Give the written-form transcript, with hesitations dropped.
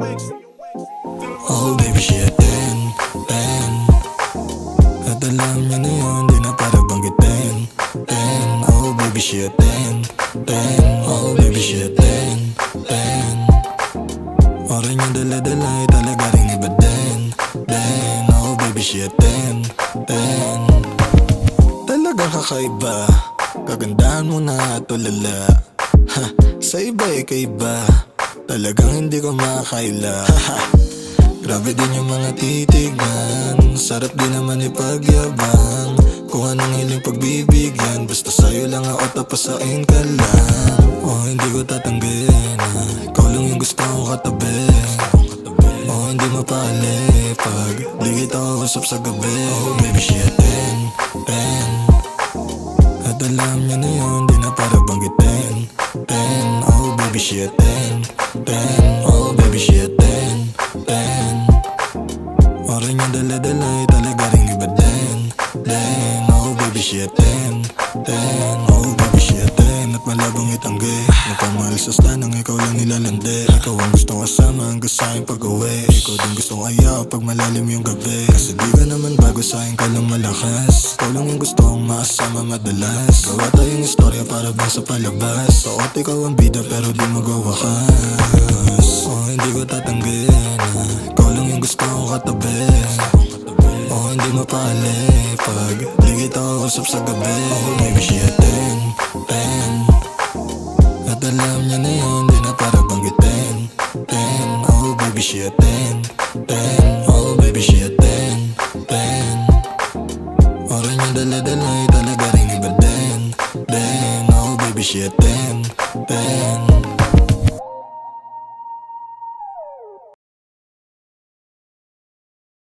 Oh baby shit, ten. At alam niya na yun, di na para banggitin. Oh baby shit, ten. Oh baby shit, ten. Oras niya dala-dala'y talaga rin iba din. Oh baby shit, ten. Talagang kakaiba, kagandahan mo na tulala. Sa iba kaiba, talagang hindi ko makaila. Grabe din yung mga titignan, sarap din naman ipagyabang. Kung anong hiling pagbibigyan, basta sa'yo lang ako tapos sa'kin ka lang. Oh hindi ko tatanggihan, ikaw lang yung gusto kong katabi. Oh hindi mapali pag di kita usap sa gabi. Oh baby shit, ten. At alam niya na yun, di na para banggitin. Oh baby shit, ten. Oh baby shit, ten. Oras niya dala-dala'y talaga rin iba din. Oh baby shit, ten. Oh baby shit, ten. At malabong itanggi, napamahal sa stanang ikaw lang nilalandi. Ikaw ang gustong kasama hanggang sa'king pag-uwi. Ikaw din gustong ayaw pag malalim yung gabi. Kasi di ka naman bago sa'kin ka lang malakas. Ikaw lang yung gustong makasama madalas. Gawa tayong istorya para bang sa palabas. Suot ikaw ang bida pero di magwawakas. Oh hindi ko tatanggihan, ikaw lang yung gusto kong katabi. Oh hindi mapali pag di kita usap sa gabi. Oh baby shit, ten. At alam niya na yun, di na para banggitin. Oh baby shit, ten. Oh baby shit, ten. Oras niya dala-dala'y talaga rin iba din. Oh baby shit, ten.